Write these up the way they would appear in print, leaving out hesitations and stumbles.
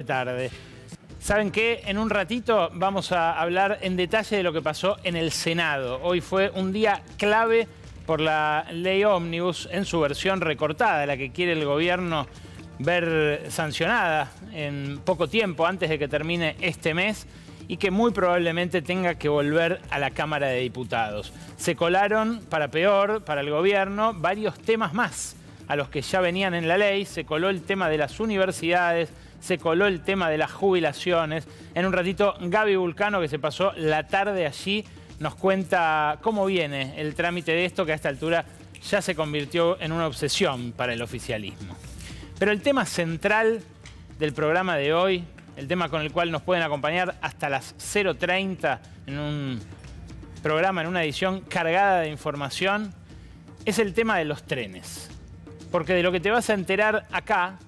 Tarde. ¿Saben qué? En un ratito vamos a hablar en detalle de lo que pasó en el Senado. Hoy fue un día clave por la ley Ómnibus en su versión recortada, la que quiere el gobierno ver sancionada en poco tiempo antes de que termine este mes y que muy probablemente tenga que volver a la Cámara de Diputados. Se colaron, para peor, para el gobierno, varios temas más a los que ya venían en la ley. Se coló el tema de las universidades, se coló el tema de las jubilaciones. En un ratito, Gaby Vulcano, que se pasó la tarde allí, nos cuenta cómo viene el trámite de esto, que a esta altura ya se convirtió en una obsesión para el oficialismo. Pero el tema central del programa de hoy, el tema con el cual nos pueden acompañar hasta las 0:30 en un programa, en una edición cargada de información, es el tema de los trenes. Porque de lo que te vas a enterar acá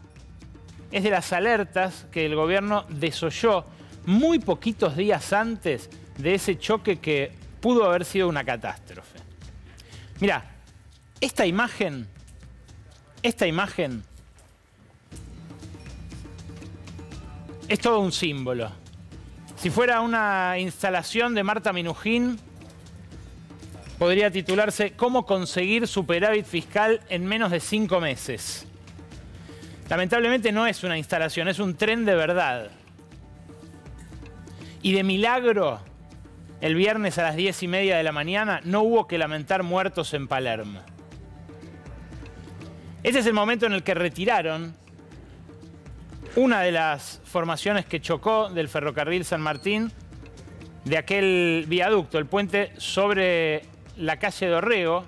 es de las alertas que el gobierno desoyó muy poquitos días antes de ese choque que pudo haber sido una catástrofe. Mirá, esta imagen es todo un símbolo. Si fuera una instalación de Marta Minujín, podría titularse ¿Cómo conseguir superávit fiscal en menos de 5 meses? Lamentablemente no es una instalación, es un tren de verdad. Y de milagro, el viernes a las 10:30 de la mañana no hubo que lamentar muertos en Palermo. Ese es el momento en el que retiraron una de las formaciones que chocó del ferrocarril San Martín de aquel viaducto, el puente sobre la calle Dorrego,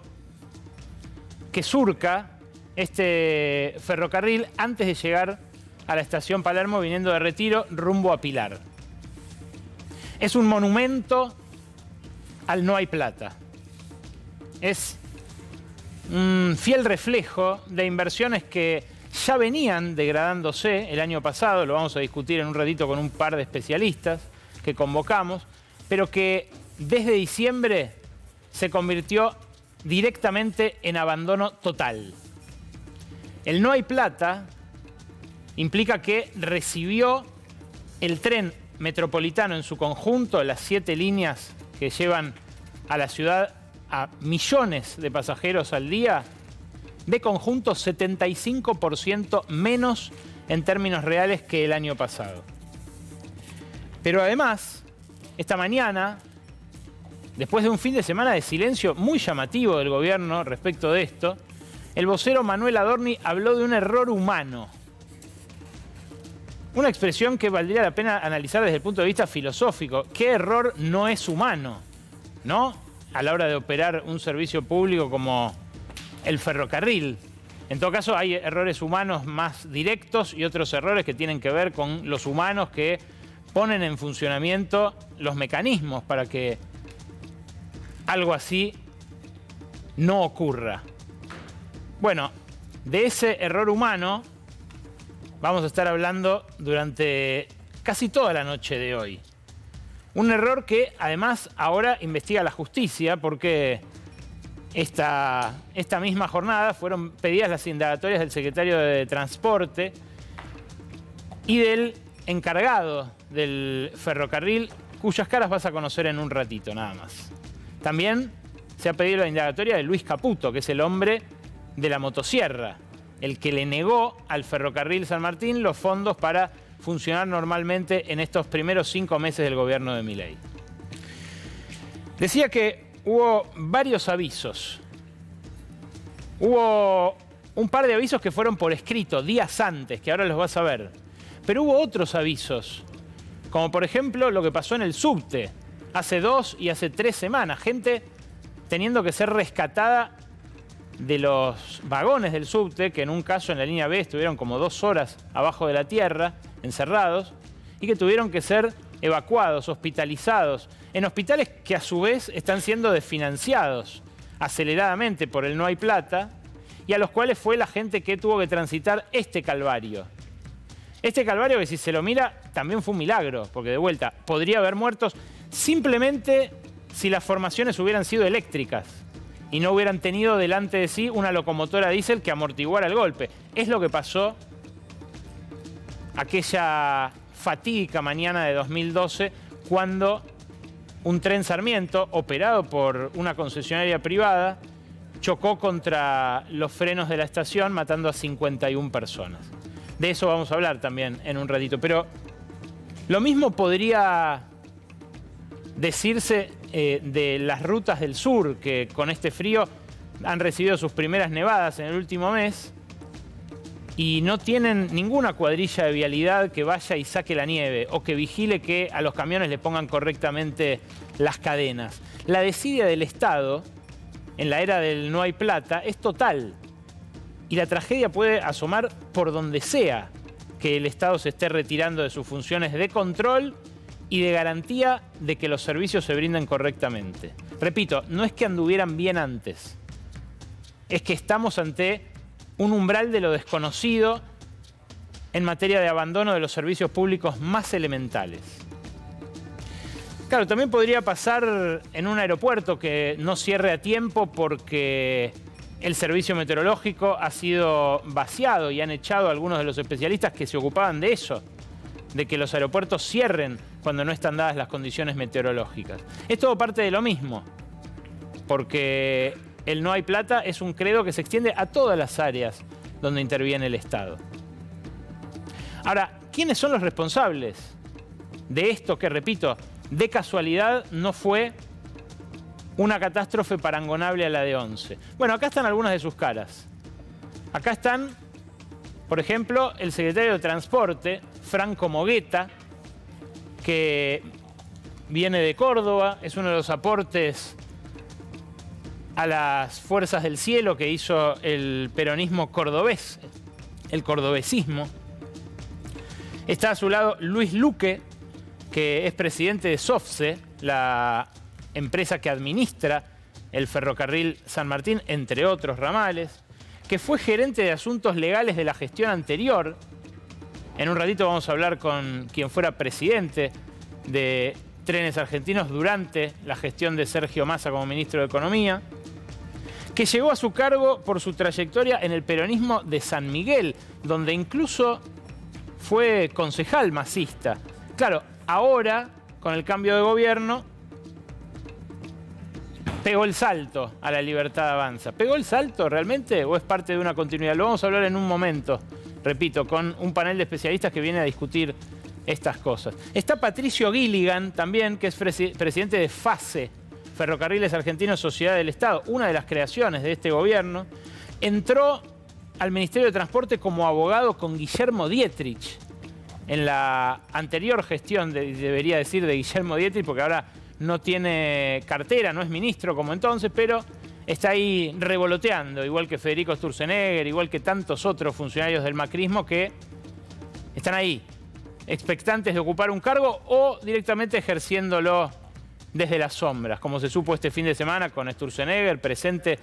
que surca este ferrocarril antes de llegar a la estación Palermo viniendo de Retiro rumbo a Pilar. Es un monumento al no hay plata. Es un fiel reflejo de inversiones que ya venían degradándose el año pasado, lo vamos a discutir en un ratito con un par de especialistas que convocamos, pero que desde diciembre se convirtió directamente en abandono total. El no hay plata implica que recibió el tren metropolitano en su conjunto, las 7 líneas que llevan a la ciudad a millones de pasajeros al día, de conjunto 75% menos en términos reales que el año pasado. Pero además, esta mañana, después de un fin de semana de silencio muy llamativo del gobierno respecto de esto, el vocero Manuel Adorni habló de un error humano. Una expresión que valdría la pena analizar desde el punto de vista filosófico. ¿Qué error no es humano? ¿No? A la hora de operar un servicio público como el ferrocarril. En todo caso, hay errores humanos más directos y otros errores que tienen que ver con los humanos que ponen en funcionamiento los mecanismos para que algo así no ocurra. Bueno, de ese error humano vamos a estar hablando durante casi toda la noche de hoy. Un error que además ahora investiga la justicia porque esta misma jornada fueron pedidas las indagatorias del secretario de Transporte y del encargado del ferrocarril, cuyas caras vas a conocer en un ratito nada más. También se ha pedido la indagatoria de Luis Caputo, que es el hombre de la motosierra, el que le negó al ferrocarril San Martín los fondos para funcionar normalmente en estos primeros 5 meses del gobierno de Milei. Decía que hubo varios avisos. Hubo un par de avisos que fueron por escrito, días antes, que ahora los vas a ver. Pero hubo otros avisos, como por ejemplo lo que pasó en el subte, hace 2 y hace 3 semanas. Gente teniendo que ser rescatada de los vagones del subte, que en un caso en la línea B estuvieron como 2 horas abajo de la tierra, encerrados, y que tuvieron que ser evacuados, hospitalizados, en hospitales que a su vez están siendo desfinanciados aceleradamente por el no hay plata, y a los cuales fue la gente que tuvo que transitar este calvario. Este calvario que si se lo mira también fue un milagro, porque de vuelta podría haber muertos simplemente si las formaciones hubieran sido eléctricas y no hubieran tenido delante de sí una locomotora diésel que amortiguara el golpe. Es lo que pasó aquella fatídica mañana de 2012 cuando un tren Sarmiento, operado por una concesionaria privada, chocó contra los frenos de la estación, matando a 51 personas. De eso vamos a hablar también en un ratito. Pero lo mismo podría decirse de las rutas del sur, que con este frío han recibido sus primeras nevadas en el último mes y no tienen ninguna cuadrilla de vialidad que vaya y saque la nieve o que vigile que a los camiones le pongan correctamente las cadenas. La desidia del Estado en la era del no hay plata es total y la tragedia puede asomar por donde sea que el Estado se esté retirando de sus funciones de control y de garantía de que los servicios se brinden correctamente. Repito, no es que anduvieran bien antes, es que estamos ante un umbral de lo desconocido en materia de abandono de los servicios públicos más elementales. Claro, también podría pasar en un aeropuerto que no cierre a tiempo porque el servicio meteorológico ha sido vaciado y han echado a algunos de los especialistas que se ocupaban de eso, de que los aeropuertos cierren cuando no están dadas las condiciones meteorológicas. Es todo parte de lo mismo, porque el no hay plata es un credo que se extiende a todas las áreas donde interviene el Estado. Ahora, ¿quiénes son los responsables de esto que, repito, de casualidad no fue una catástrofe parangonable a la de Once? Bueno, acá están algunas de sus caras. Acá están, por ejemplo, el secretario de Transporte, Franco Mogueta, que viene de Córdoba, es uno de los aportes a las fuerzas del cielo que hizo el peronismo cordobés, el cordobesismo. Está a su lado Luis Luque, que es presidente de SOFCE, la empresa que administra el ferrocarril San Martín, entre otros ramales, que fue gerente de asuntos legales de la gestión anterior. En un ratito vamos a hablar con quien fuera presidente de Trenes Argentinos durante la gestión de Sergio Massa como ministro de Economía, que llegó a su cargo por su trayectoria en el peronismo de San Miguel, donde incluso fue concejal masista. Claro, ahora, con el cambio de gobierno, pegó el salto a la Libertad Avanza. ¿Pegó el salto realmente o es parte de una continuidad? Lo vamos a hablar en un momento, repito, con un panel de especialistas que viene a discutir estas cosas. Está Patricio Gilligan también, que es presidente de FASE, Ferrocarriles Argentinos Sociedad del Estado, una de las creaciones de este gobierno. Entró al Ministerio de Transporte como abogado con Guillermo Dietrich en la anterior gestión, debería decir, de Guillermo Dietrich, porque ahora no tiene cartera, no es ministro como entonces, pero está ahí revoloteando, igual que Federico Sturzenegger, igual que tantos otros funcionarios del macrismo que están ahí, expectantes de ocupar un cargo o directamente ejerciéndolo desde las sombras, como se supo este fin de semana con Sturzenegger presente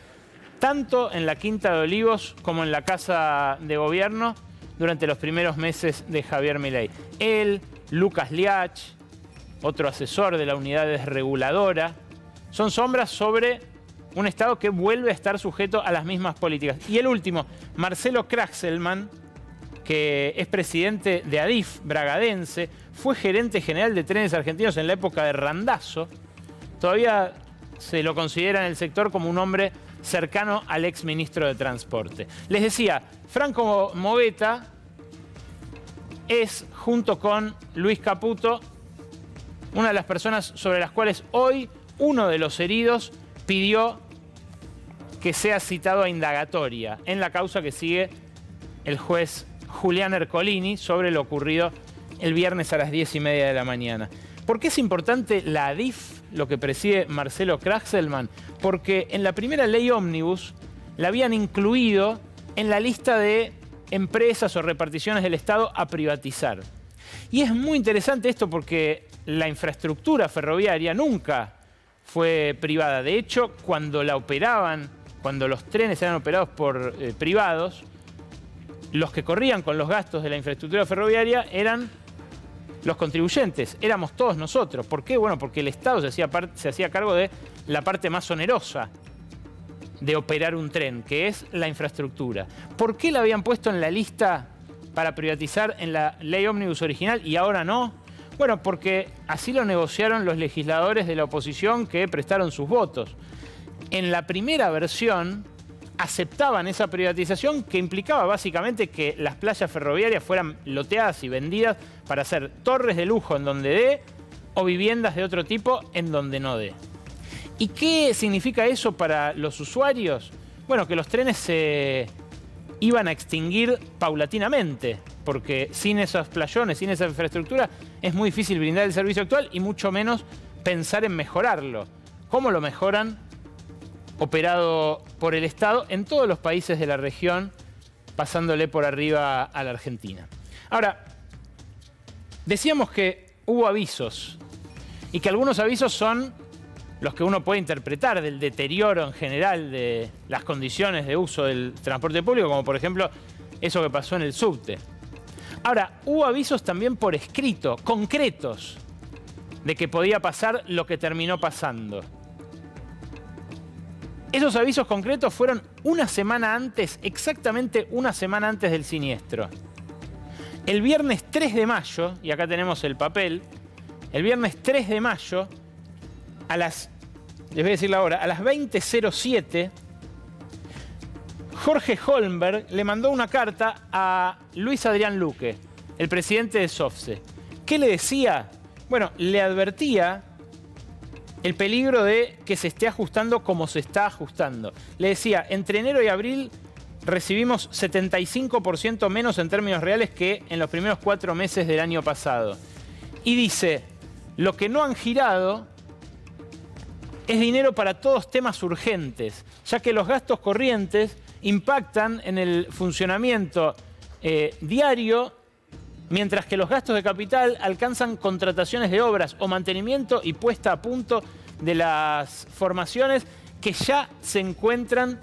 tanto en la Quinta de Olivos como en la Casa de Gobierno durante los primeros meses de Javier Milei. Él, Lucas Liach, otro asesor de la unidad desreguladora, son sombras sobre un Estado que vuelve a estar sujeto a las mismas políticas. Y el último, Marcelo Kraxelman, que es presidente de ADIF Bragadense, fue gerente general de Trenes Argentinos en la época de Randazzo. Todavía se lo considera en el sector como un hombre cercano al ex ministro de Transporte. Les decía, Franco Mogueta es, junto con Luis Caputo, una de las personas sobre las cuales hoy uno de los heridos pidió que sea citado a indagatoria en la causa que sigue el juez Julián Ercolini sobre lo ocurrido el viernes a las 10:30 de la mañana. ¿Por qué es importante la ADIF, lo que preside Marcelo Kraxelman? Porque en la primera ley ómnibus la habían incluido en la lista de empresas o reparticiones del Estado a privatizar. Y es muy interesante esto porque la infraestructura ferroviaria nunca fue privada. De hecho, cuando la operaban, cuando los trenes eran operados por privados, los que corrían con los gastos de la infraestructura ferroviaria eran los contribuyentes, éramos todos nosotros. ¿Por qué? Bueno, porque el Estado se hacía cargo de la parte más onerosa de operar un tren, que es la infraestructura. ¿Por qué la habían puesto en la lista para privatizar en la ley ómnibus original y ahora no? Bueno, porque así lo negociaron los legisladores de la oposición que prestaron sus votos. En la primera versión aceptaban esa privatización que implicaba básicamente que las playas ferroviarias fueran loteadas y vendidas para hacer torres de lujo en donde dé o viviendas de otro tipo en donde no dé. ¿Y qué significa eso para los usuarios? Bueno, que los trenes se iban a extinguir paulatinamente, porque sin esos playones, sin esa infraestructura, es muy difícil brindar el servicio actual y mucho menos pensar en mejorarlo. ¿Cómo lo mejoran? Operado por el Estado en todos los países de la región, pasándole por arriba a la Argentina. Ahora, decíamos que hubo avisos y que algunos avisos son los que uno puede interpretar del deterioro en general de las condiciones de uso del transporte público, como por ejemplo eso que pasó en el subte. Ahora, hubo avisos también por escrito, concretos, de que podía pasar lo que terminó pasando. Esos avisos concretos fueron una semana antes, exactamente una semana antes del siniestro. El viernes 3 de mayo, y acá tenemos el papel, el viernes 3 de mayo, les voy a decir la hora, a las 20:07, Jorge Holmberg le mandó una carta a Luis Adrián Luque, el presidente de SOFCE. ¿Qué le decía? Bueno, le advertía el peligro de que se esté ajustando como se está ajustando. Le decía, entre enero y abril recibimos 75% menos en términos reales que en los primeros 4 meses del año pasado. Y dice, lo que no han girado es dinero para todos temas urgentes, ya que los gastos corrientes impactan en el funcionamiento diario, mientras que los gastos de capital alcanzan contrataciones de obras o mantenimiento y puesta a punto de las formaciones que ya se encuentran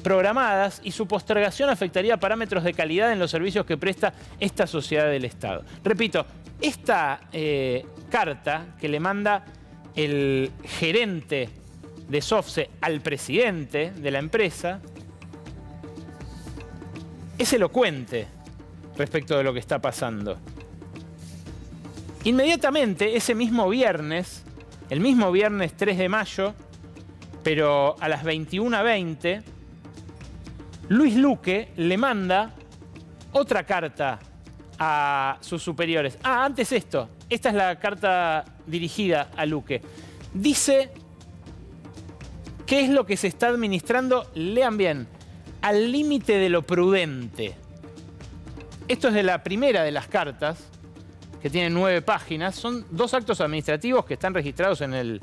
programadas, y su postergación afectaría parámetros de calidad en los servicios que presta esta sociedad del Estado. Repito, esta carta que le manda el gerente de SOFCE al presidente de la empresa es elocuente respecto de lo que está pasando. Inmediatamente, ese mismo viernes, el mismo viernes 3 de mayo, pero a las 21:20, Luis Luque le manda otra carta a sus superiores. Ah, antes esto. Esta es la carta dirigida a Luque. Dice qué es lo que se está administrando, lean bien, al límite de lo prudente. Esto es de la primera de las cartas, que tiene 9 páginas. Son 2 actos administrativos que están registrados en el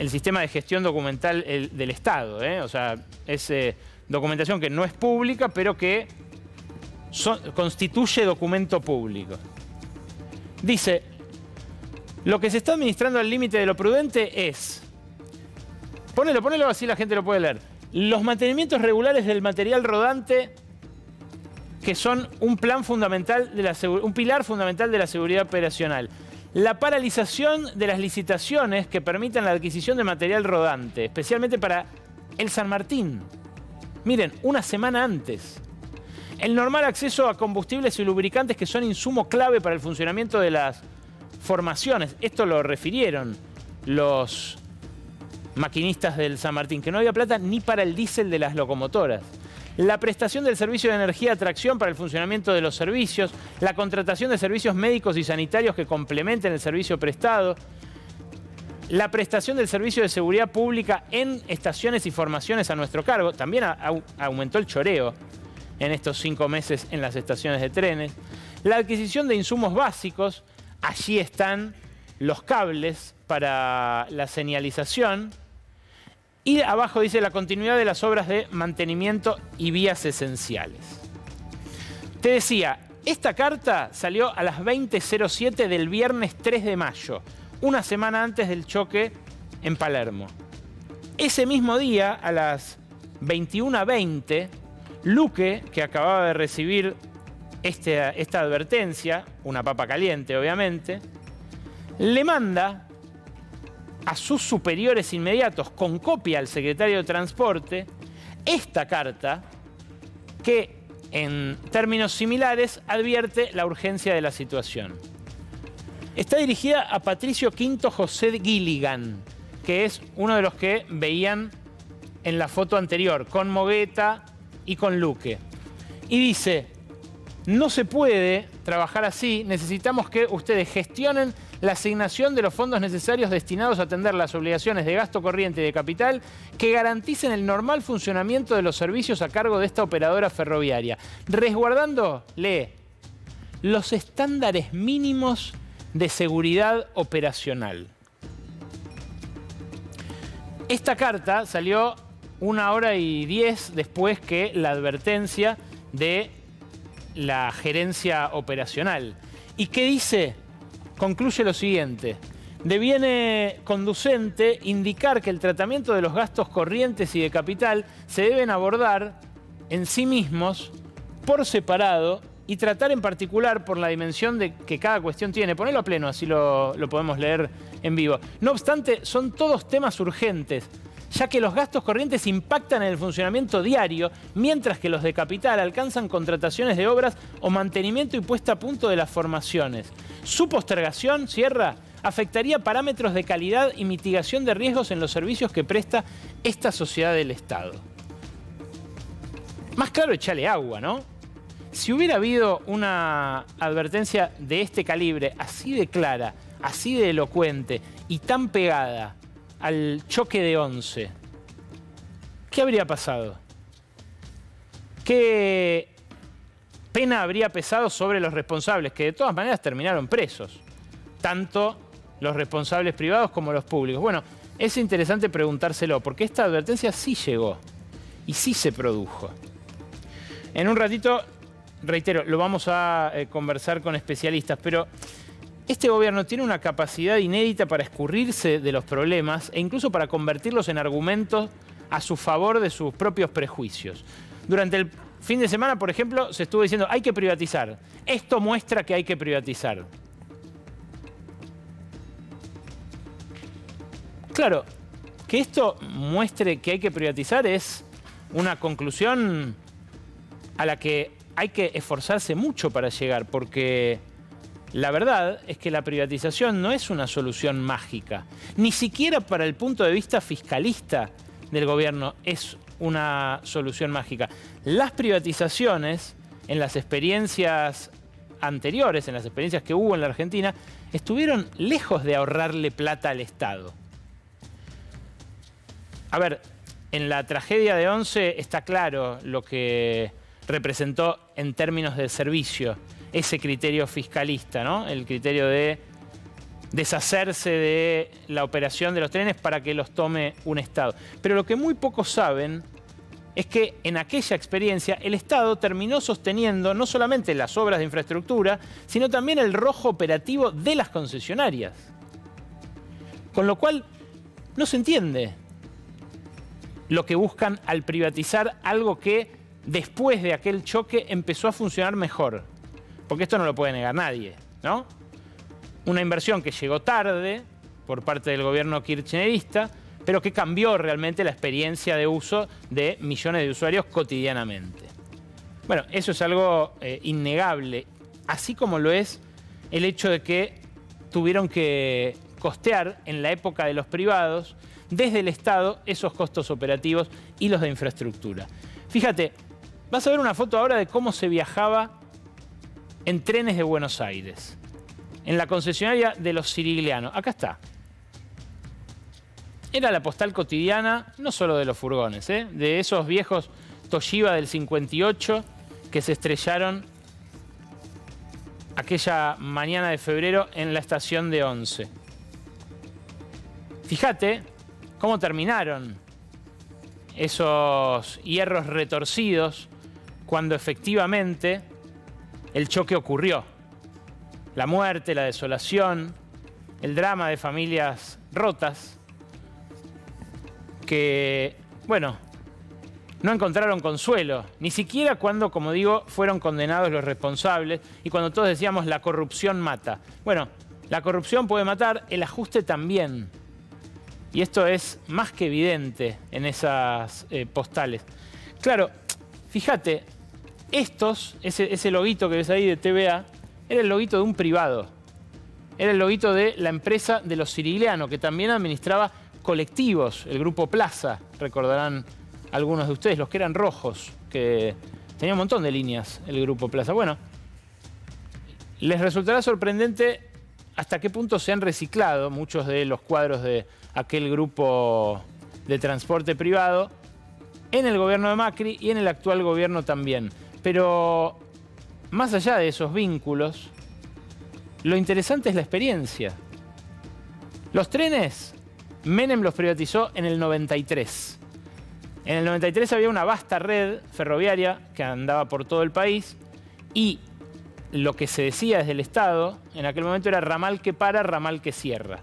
sistema de gestión documental del Estado. O sea, es documentación que no es pública, pero que constituye documento público. Dice, lo que se está administrando al límite de lo prudente es... Ponelo así la gente lo puede leer. Los mantenimientos regulares del material rodante, que son un pilar fundamental de la seguridad operacional. La paralización de las licitaciones que permitan la adquisición de material rodante, especialmente para el San Martín. Miren, una semana antes. El normal acceso a combustibles y lubricantes, que son insumo clave para el funcionamiento de las formaciones. Esto lo refirieron los maquinistas del San Martín, que no había plata ni para el diésel de las locomotoras. La prestación del servicio de energía a tracción para el funcionamiento de los servicios, la contratación de servicios médicos y sanitarios que complementen el servicio prestado, la prestación del servicio de seguridad pública en estaciones y formaciones a nuestro cargo. También aumentó el choreo en estos 5 meses en las estaciones de trenes. La adquisición de insumos básicos, allí están los cables para la señalización. Y abajo dice la continuidad de las obras de mantenimiento y vías esenciales. Te decía, esta carta salió a las 20:07 del viernes 3 de mayo, una semana antes del choque en Palermo. Ese mismo día, a las 21:20, Luque, que acababa de recibir esta advertencia, una papa caliente obviamente, le manda a sus superiores inmediatos, con copia al secretario de Transporte, esta carta que en términos similares, advierte la urgencia de la situación. Está dirigida a Patricio Quinto José Gilligan, que es uno de los que veían en la foto anterior, con Mogueta y con Luque. Y dice: no se puede trabajar así, necesitamos que ustedes gestionen la asignación de los fondos necesarios destinados a atender las obligaciones de gasto corriente y de capital que garanticen el normal funcionamiento de los servicios a cargo de esta operadora ferroviaria, resguardando, lee, los estándares mínimos de seguridad operacional. Esta carta salió 1 hora y 10 después que la advertencia de la gerencia operacional. ¿Y qué dice? Concluye lo siguiente: deviene conducente indicar que el tratamiento de los gastos corrientes y de capital se deben abordar en sí mismos, por separado, y tratar en particular por la dimensión que cada cuestión tiene. Ponelo a pleno, así lo podemos leer en vivo. No obstante, son todos temas urgentes, ya que los gastos corrientes impactan en el funcionamiento diario, mientras que los de capital alcanzan contrataciones de obras o mantenimiento y puesta a punto de las formaciones. Su postergación, cierra, afectaría parámetros de calidad y mitigación de riesgos en los servicios que presta esta sociedad del Estado. Más claro, echale agua, ¿no? Si hubiera habido una advertencia de este calibre, así de clara, así de elocuente y tan pegada al choque de Once, ¿qué habría pasado? ¿Qué pena habría pesado sobre los responsables, que de todas maneras terminaron presos? Tanto los responsables privados como los públicos. Bueno, es interesante preguntárselo, porque esta advertencia sí llegó y sí se produjo. En un ratito, reitero, lo vamos a conversar con especialistas, pero este gobierno tiene una capacidad inédita para escurrirse de los problemas e incluso para convertirlos en argumentos a su favor de sus propios prejuicios. Durante el fin de semana, por ejemplo, se estuvo diciendo: hay que privatizar. Esto muestra que hay que privatizar. Claro, que esto muestre que hay que privatizar es una conclusión a la que hay que esforzarse mucho para llegar, porque la verdad es que la privatización no es una solución mágica. Ni siquiera para el punto de vista fiscalista del gobierno es una solución mágica. Las privatizaciones, en las experiencias anteriores, en las experiencias que hubo en la Argentina, estuvieron lejos de ahorrarle plata al Estado. A ver, en la tragedia de Once está claro lo que representó en términos de servicio ese criterio fiscalista, ¿no? El criterio de deshacerse de la operación de los trenes para que los tome un Estado. Pero lo que muy pocos saben es que en aquella experiencia el Estado terminó sosteniendo no solamente las obras de infraestructura, sino también el rojo operativo de las concesionarias. Con lo cual no se entiende lo que buscan al privatizar algo que después de aquel choque empezó a funcionar mejor. Porque esto no lo puede negar nadie, ¿no? Una inversión que llegó tarde por parte del gobierno kirchnerista, pero que cambió realmente la experiencia de uso de millones de usuarios cotidianamente. Bueno, eso es algo innegable, así como lo es el hecho de que tuvieron que costear en la época de los privados, desde el Estado, esos costos operativos y los de infraestructura. Fíjate, vas a ver una foto ahora de cómo se viajaba en trenes de Buenos Aires, en la concesionaria de los Sirigliano. Acá está. Era la postal cotidiana, no solo de los furgones, de esos viejos Toshiba del 58 que se estrellaron aquella mañana de febrero en la estación de Once. Fíjate cómo terminaron esos hierros retorcidos cuando efectivamente el choque ocurrió. La muerte, la desolación, el drama de familias rotas que, bueno, no encontraron consuelo, ni siquiera cuando, como digo, fueron condenados los responsables y cuando todos decíamos la corrupción mata. Bueno, la corrupción puede matar, el ajuste también. Y esto es más que evidente en esas postales. Claro, fíjate, ese loguito que ves ahí de TVA, era el loguito de un privado. Era el loguito de la empresa de los Cirigliano, que también administraba colectivos, el grupo Plaza, recordarán algunos de ustedes, los que eran rojos, que tenía un montón de líneas el grupo Plaza. Bueno, les resultará sorprendente hasta qué punto se han reciclado muchos de los cuadros de aquel grupo de transporte privado en el gobierno de Macri y en el actual gobierno también. Pero más allá de esos vínculos, lo interesante es la experiencia. Los trenes, Menem los privatizó en el 93. En el 93 había una vasta red ferroviaria que andaba por todo el país y lo que se decía desde el Estado en aquel momento era ramal que para, ramal que cierra.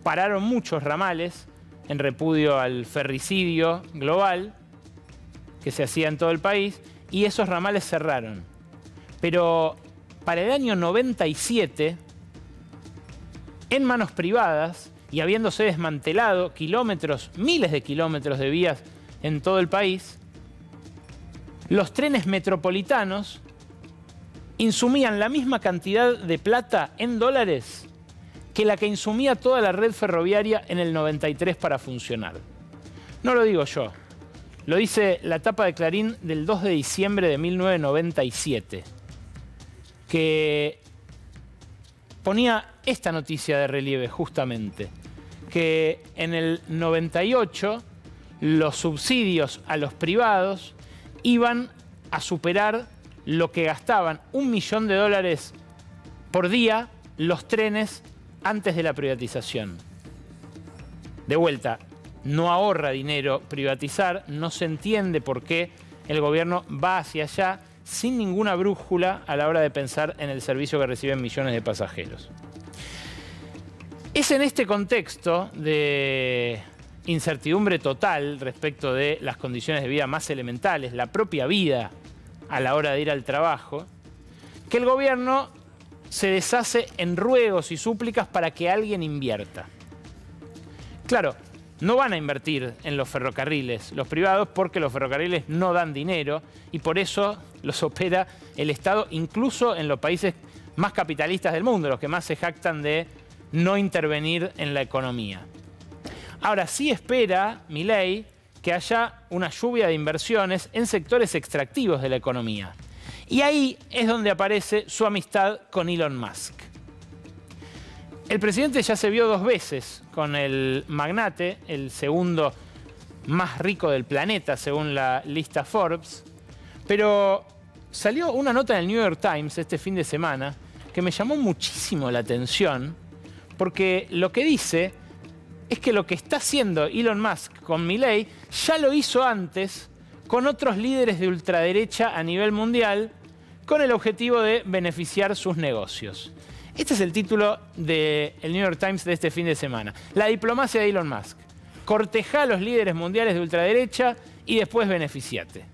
Pararon muchos ramales en repudio al ferricidio global que se hacía en todo el país y esos ramales cerraron. Pero para el año 97, en manos privadas y habiéndose desmantelado kilómetros, miles de kilómetros de vías en todo el país, los trenes metropolitanos insumían la misma cantidad de plata en dólares que la que insumía toda la red ferroviaria en el 93 para funcionar. No lo digo yo, lo dice la tapa de Clarín del 2 de diciembre de 1997, que ponía esta noticia de relieve justamente, que en el 98 los subsidios a los privados iban a superar lo que gastaban $1 millón por día los trenes antes de la privatización. De vuelta, no ahorra dinero privatizar, no se entiende por qué el gobierno va hacia allá sin ninguna brújula a la hora de pensar en el servicio que reciben millones de pasajeros. Es en este contexto de incertidumbre total respecto de las condiciones de vida más elementales, la propia vida a la hora de ir al trabajo, que el gobierno se deshace en ruegos y súplicas para que alguien invierta. Claro, no van a invertir en los ferrocarriles los privados porque los ferrocarriles no dan dinero y por eso los opera el Estado, incluso en los países más capitalistas del mundo, los que más se jactan de no intervenir en la economía. Ahora, sí espera Milei que haya una lluvia de inversiones en sectores extractivos de la economía. Y ahí es donde aparece su amistad con Elon Musk. El presidente ya se vio 2 veces con el magnate, el segundo más rico del planeta según la lista Forbes, pero salió una nota en el New York Times este fin de semana que me llamó muchísimo la atención porque lo que dice es que lo que está haciendo Elon Musk con Milei ya lo hizo antes con otros líderes de ultraderecha a nivel mundial con el objetivo de beneficiar sus negocios. Este es el título del New York Times de este fin de semana. La diplomacia de Elon Musk. Cortejá a los líderes mundiales de ultraderecha y después beneficiate.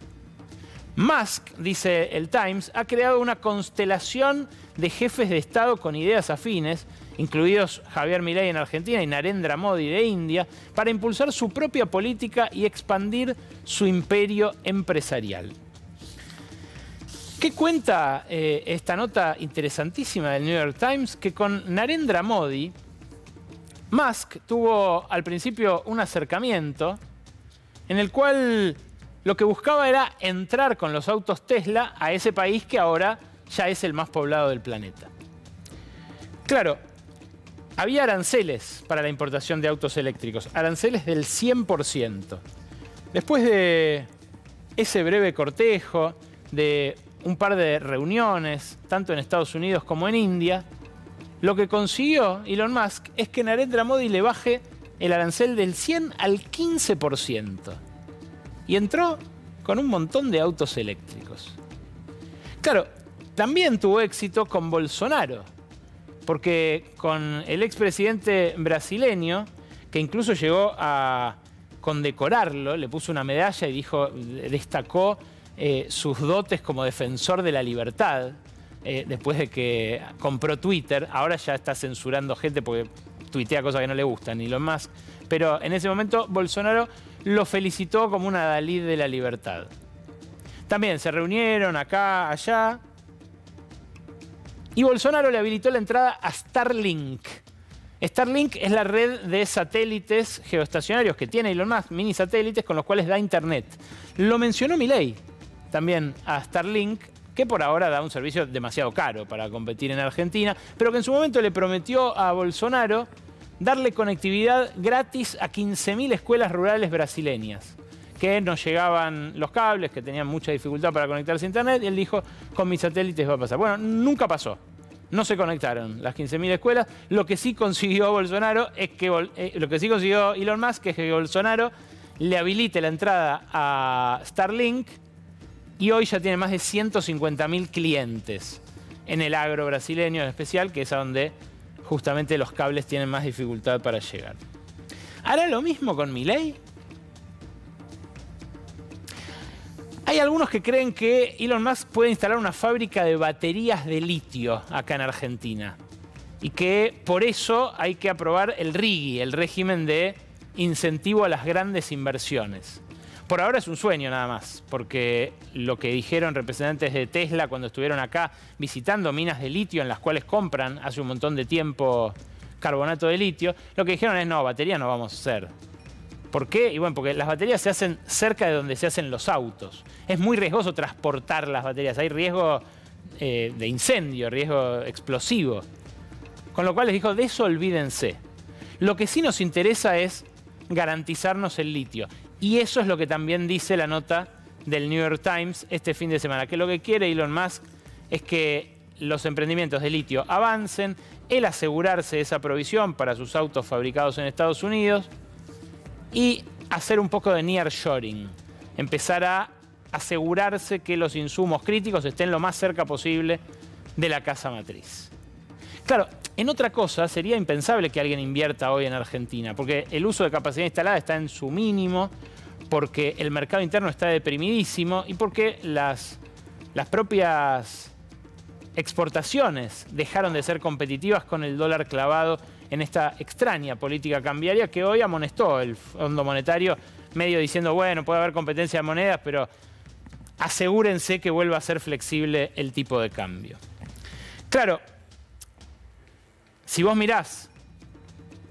Musk, dice el Times, ha creado una constelación de jefes de Estado con ideas afines, incluidos Javier Milei en Argentina y Narendra Modi de India, para impulsar su propia política y expandir su imperio empresarial. ¿Qué cuenta esta nota interesantísima del New York Times? Que con Narendra Modi, Musk tuvo al principio un acercamiento en el cual lo que buscaba era entrar con los autos Tesla a ese país que ahora ya es el más poblado del planeta. Claro, había aranceles para la importación de autos eléctricos, aranceles del 100%. Después de ese breve cortejo, de un par de reuniones, tanto en Estados Unidos como en India, lo que consiguió Elon Musk es que Narendra Modi le baje el arancel del 100 al 15%. Y entró con un montón de autos eléctricos. Claro, también tuvo éxito con Bolsonaro, porque con el expresidente brasileño, que incluso llegó a condecorarlo, le puso una medalla y destacó sus dotes como defensor de la libertad, después de que compró Twitter. Ahora ya está censurando gente porque tuitea cosas que no le gustan, Elon Musk. Pero en ese momento Bolsonaro lo felicitó como una Dalí de la libertad. También se reunieron acá, allá. Y Bolsonaro le habilitó la entrada a Starlink. Starlink es la red de satélites geoestacionarios que tiene Elon Musk, mini satélites con los cuales da internet. Lo mencionó Milei también a Starlink, que por ahora da un servicio demasiado caro para competir en Argentina, pero que en su momento le prometió a Bolsonaro darle conectividad gratis a 15.000 escuelas rurales brasileñas, que no llegaban los cables, que tenían mucha dificultad para conectarse a internet, y él dijo, con mis satélites va a pasar. Bueno, nunca pasó. No se conectaron las 15.000 escuelas. Lo que sí consiguió Bolsonaro es que lo que sí consiguió Elon Musk es que Bolsonaro le habilite la entrada a Starlink y hoy ya tiene más de 150.000 clientes en el agro brasileño en especial, que es a donde justamente los cables tienen más dificultad para llegar. ¿Hará lo mismo con Milei? Hay algunos que creen que Elon Musk puede instalar una fábrica de baterías de litio acá en Argentina y que por eso hay que aprobar el RIGI, el régimen de incentivo a las grandes inversiones. Por ahora es un sueño nada más, porque lo que dijeron representantes de Tesla cuando estuvieron acá visitando minas de litio en las cuales compran hace un montón de tiempo carbonato de litio, lo que dijeron es no, batería no vamos a hacer. ¿Por qué? Y bueno, porque las baterías se hacen cerca de donde se hacen los autos. Es muy riesgoso transportar las baterías. Hay riesgo de incendio, riesgo explosivo. Con lo cual les dijo, de eso olvídense. Lo que sí nos interesa es garantizarnos el litio. Y eso es lo que también dice la nota del New York Times este fin de semana. Que lo que quiere Elon Musk es que los emprendimientos de litio avancen, el asegurarse esa provisión para sus autos fabricados en Estados Unidos, y hacer un poco de nearshoring, empezar a asegurarse que los insumos críticos estén lo más cerca posible de la casa matriz. Claro, en otra cosa sería impensable que alguien invierta hoy en Argentina, porque el uso de capacidad instalada está en su mínimo, porque el mercado interno está deprimidísimo y porque las propias exportaciones dejaron de ser competitivas con el dólar clavado en esta extraña política cambiaria que hoy amonestó el Fondo Monetario, medio diciendo, bueno, puede haber competencia de monedas, pero asegúrense que vuelva a ser flexible el tipo de cambio. Claro, si vos mirás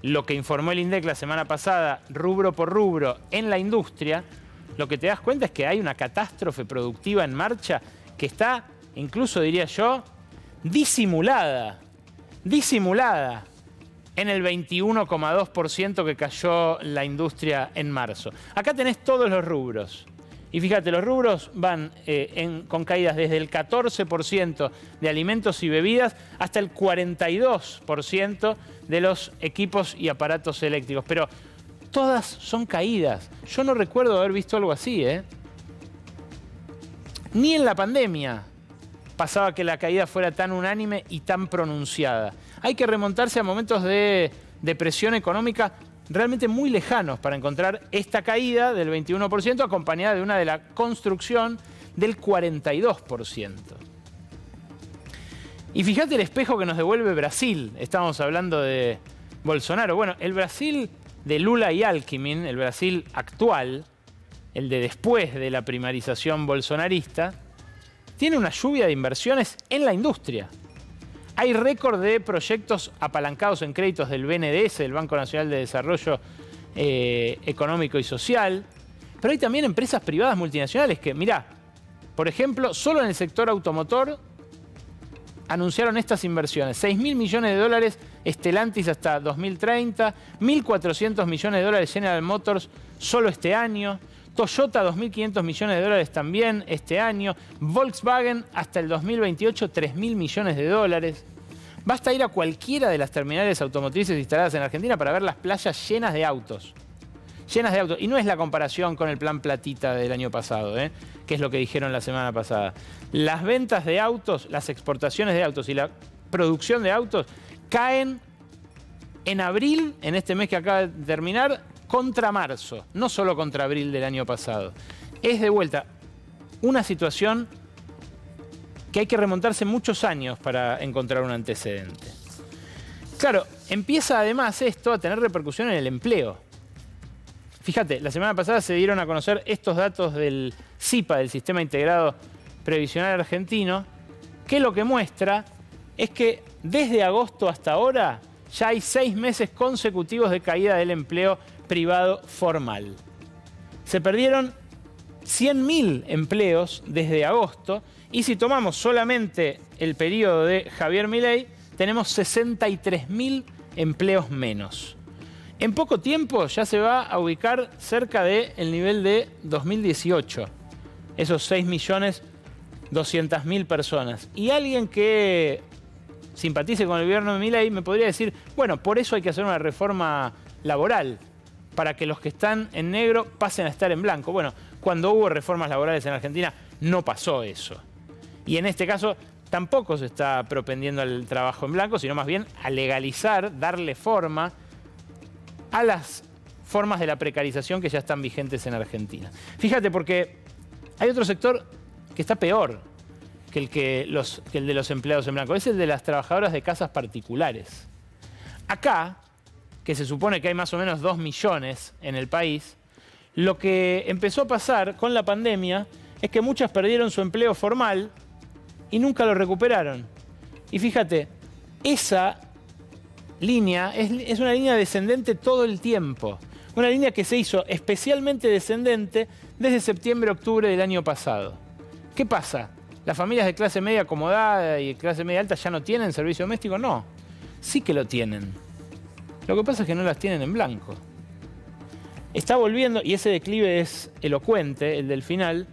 lo que informó el INDEC la semana pasada, rubro por rubro, en la industria, lo que te das cuenta es que hay una catástrofe productiva en marcha que está, incluso diría yo, disimulada en el 21,2% que cayó la industria en marzo. Acá tenés todos los rubros. Y fíjate, los rubros van con caídas desde el 14% de alimentos y bebidas hasta el 42% de los equipos y aparatos eléctricos. Pero todas son caídas. Yo no recuerdo haber visto algo así, ¿eh? Ni en la pandemia pasaba que la caída fuera tan unánime y tan pronunciada. Hay que remontarse a momentos de depresión económica realmente muy lejanos para encontrar esta caída del 21% acompañada de una de la construcción del 42%. Y fíjate el espejo que nos devuelve Brasil. Estábamos hablando de Bolsonaro. Bueno, el Brasil de Lula y Alckmin, el Brasil actual, el de después de la primarización bolsonarista, tiene una lluvia de inversiones en la industria. Hay récord de proyectos apalancados en créditos del BNDES, el Banco Nacional de Desarrollo Económico y Social, pero hay también empresas privadas multinacionales que, mirá, por ejemplo, solo en el sector automotor anunciaron estas inversiones. 6.000 millones de dólares Stellantis hasta 2030, 1.400 millones de dólares General Motors solo este año, Toyota 2.500 millones de dólares también este año, Volkswagen hasta el 2028 3.000 millones de dólares. Basta ir a cualquiera de las terminales automotrices instaladas en Argentina para ver las playas llenas de autos. Llenas de autos. Y no es la comparación con el plan Platita del año pasado, que es lo que dijeron la semana pasada. Las ventas de autos, las exportaciones de autos y la producción de autos caen en abril, en este mes que acaba de terminar, contra marzo, no solo contra abril del año pasado. Es de vuelta una situación que hay que remontarse muchos años para encontrar un antecedente. Claro, empieza además esto a tener repercusión en el empleo. Fíjate, la semana pasada se dieron a conocer estos datos del SIPA, del Sistema Integrado Previsional Argentino, que lo que muestra es que desde agosto hasta ahora ya hay 6 meses consecutivos de caída del empleo privado formal. Se perdieron 100.000 empleos desde agosto y si tomamos solamente el periodo de Javier Milei, tenemos 63.000 empleos menos. En poco tiempo ya se va a ubicar cerca del nivel de 2018, esos 6.200.000 personas. Y alguien que simpatice con el gobierno de Milei me podría decir, bueno, por eso hay que hacer una reforma laboral, para que los que están en negro pasen a estar en blanco. Bueno, cuando hubo reformas laborales en Argentina no pasó eso. Y en este caso tampoco se está propendiendo al trabajo en blanco, sino más bien a legalizar, darle forma a las formas de la precarización que ya están vigentes en Argentina. Fíjate, porque hay otro sector que está peor que el de los empleados en blanco. Es el de las trabajadoras de casas particulares. Acá, que se supone que hay más o menos 2 millones en el país, lo que empezó a pasar con la pandemia es que muchas perdieron su empleo formal y nunca lo recuperaron. Y fíjate, esa línea es una línea descendente todo el tiempo. Una línea que se hizo especialmente descendente desde septiembre-octubre del año pasado. ¿Qué pasa? ¿Las familias de clase media acomodada y clase media alta ya no tienen servicio doméstico? No, sí que lo tienen. Lo que pasa es que no las tienen en blanco. Está volviendo, y ese declive es elocuente, el del final.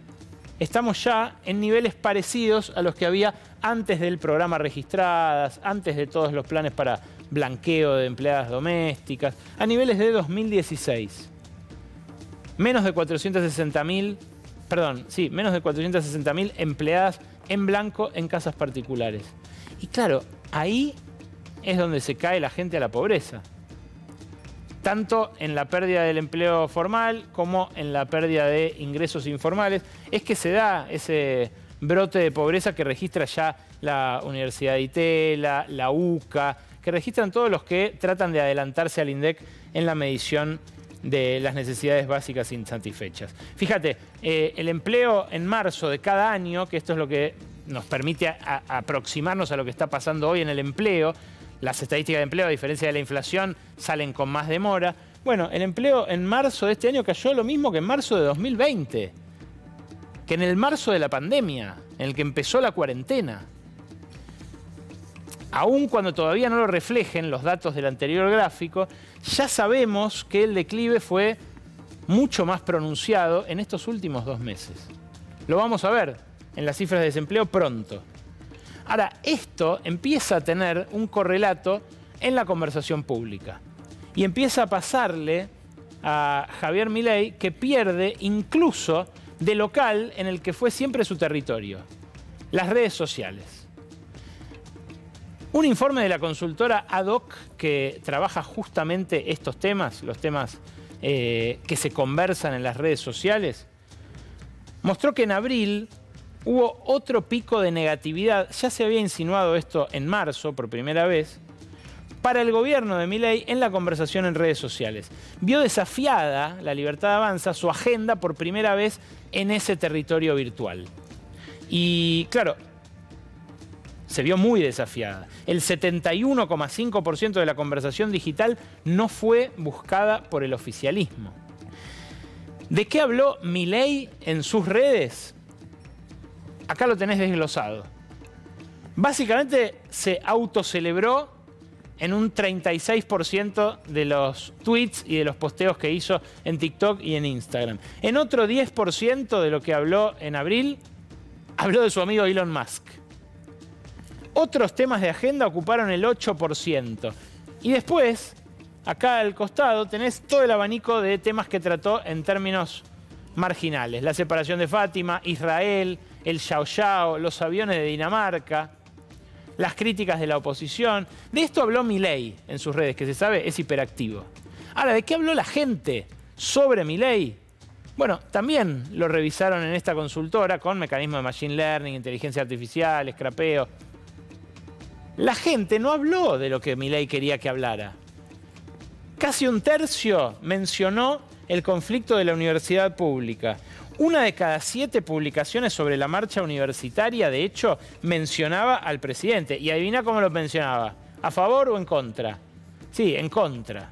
Estamos ya en niveles parecidos a los que había antes del programa Registradas, antes de todos los planes para blanqueo de empleadas domésticas, a niveles de 2016. Menos de 460.000 empleadas en blanco en casas particulares. Y claro, ahí es donde se cae la gente a la pobreza. Tanto en la pérdida del empleo formal como en la pérdida de ingresos informales, es que se da ese brote de pobreza que registra ya la Universidad de Itela, la UCA, que registran todos los que tratan de adelantarse al INDEC en la medición de las necesidades básicas insatisfechas. Fíjate, el empleo en marzo de cada año, que esto es lo que nos permite aproximarnos a lo que está pasando hoy en el empleo. Las estadísticas de empleo, a diferencia de la inflación, salen con más demora. Bueno, el empleo en marzo de este año cayó lo mismo que en marzo de 2020, que en el marzo de la pandemia, en el que empezó la cuarentena. Aún cuando todavía no lo reflejen los datos del anterior gráfico, ya sabemos que el declive fue mucho más pronunciado en estos últimos 2 meses. Lo vamos a ver en las cifras de desempleo pronto. Ahora, esto empieza a tener un correlato en la conversación pública y empieza a pasarle a Javier Milei que pierde incluso de local en el que fue siempre su territorio, las redes sociales. Un informe de la consultora Ad-Hoc que trabaja justamente estos temas, los temas que se conversan en las redes sociales, mostró que en abril hubo otro pico de negatividad, ya se había insinuado esto en marzo por primera vez, para el gobierno de Milei en la conversación en redes sociales. Vio desafiada la Libertad Avanza su agenda por primera vez en ese territorio virtual. Y claro, se vio muy desafiada. El 71,5% de la conversación digital no fue buscada por el oficialismo. ¿De qué habló Milei en sus redes? Acá lo tenés desglosado. Básicamente se autocelebró en un 36% de los tweets y de los posteos que hizo en TikTok y en Instagram. En otro 10% de lo que habló en abril, habló de su amigo Elon Musk. Otros temas de agenda ocuparon el 8%. Y después, acá al costado, tenés todo el abanico de temas que trató en términos marginales. La separación de Fátima, Israel, el Xiao Xiao, los aviones de Dinamarca, las críticas de la oposición. De esto habló Milei en sus redes, que se sabe es hiperactivo. Ahora, ¿de qué habló la gente sobre Milei? Bueno, también lo revisaron en esta consultora con mecanismos de Machine Learning, inteligencia artificial, scrapeo. La gente no habló de lo que Milei quería que hablara. Casi un tercio mencionó el conflicto de la universidad pública. Una de cada 7 publicaciones sobre la marcha universitaria, de hecho, mencionaba al presidente. Y adivina cómo lo mencionaba. ¿A favor o en contra? Sí, en contra.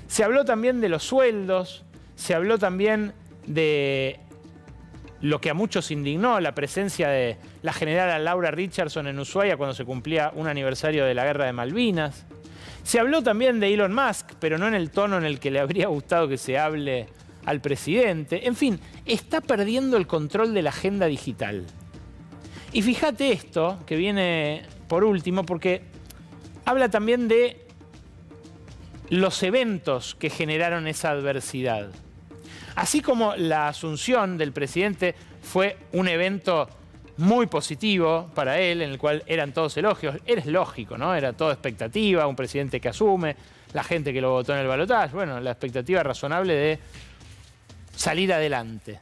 Se habló también de los sueldos, se habló también de lo que a muchos indignó, la presencia de la general Laura Richardson en Ushuaia cuando se cumplía un aniversario de la Guerra de Malvinas. Se habló también de Elon Musk, pero no en el tono en el que le habría gustado que se hable al presidente. En fin, está perdiendo el control de la agenda digital. Y fíjate esto, que viene por último, porque habla también de los eventos que generaron esa adversidad. Así como la asunción del presidente fue un evento muy positivo para él, en el cual eran todos elogios, es lógico, ¿no? Era todo expectativa, un presidente que asume, la gente que lo votó en el balotaje, bueno, la expectativa razonable de salir adelante.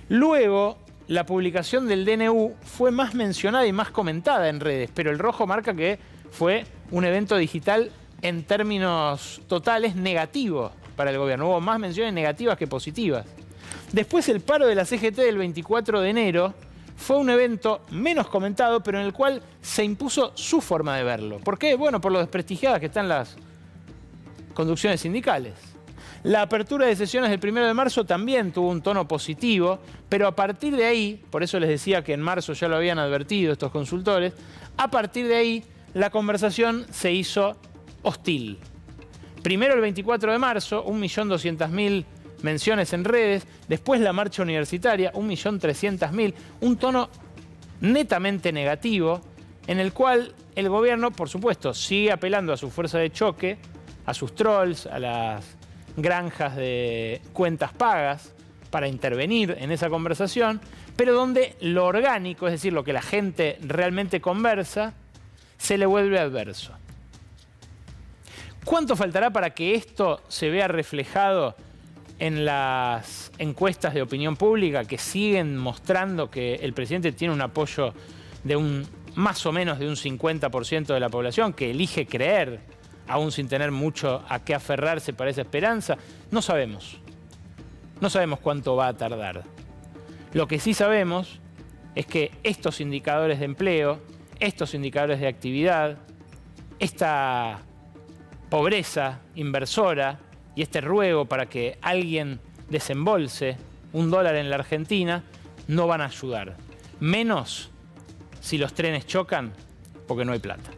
Luego, la publicación del DNU fue más mencionada y más comentada en redes, pero el rojo marca que fue un evento digital en términos totales negativo para el gobierno. Hubo más menciones negativas que positivas. Después el paro de la CGT del 24 de enero fue un evento menos comentado, pero en el cual se impuso su forma de verlo. ¿Por qué? Bueno, por lo desprestigiadas que están las conducciones sindicales. La apertura de sesiones del 1 de marzo también tuvo un tono positivo, pero a partir de ahí, por eso les decía que en marzo ya lo habían advertido estos consultores, a partir de ahí la conversación se hizo hostil. Primero el 24 de marzo, 1.200.000 menciones en redes, después la marcha universitaria, 1.300.000, un tono netamente negativo, en el cual el gobierno, por supuesto, sigue apelando a su fuerza de choque, a sus trolls, a las granjas de cuentas pagas, para intervenir en esa conversación, pero donde lo orgánico, es decir, lo que la gente realmente conversa, se le vuelve adverso. ¿Cuánto faltará para que esto se vea reflejado en las encuestas de opinión pública que siguen mostrando que el presidente tiene un apoyo de más o menos de un 50% de la población, que elige creer, aún sin tener mucho a qué aferrarse para esa esperanza? No sabemos. No sabemos cuánto va a tardar. Lo que sí sabemos es que estos indicadores de empleo, estos indicadores de actividad, esta pobreza inversora y este ruego para que alguien desembolse $1 en la Argentina no van a ayudar. Menos si los trenes chocan porque no hay plata.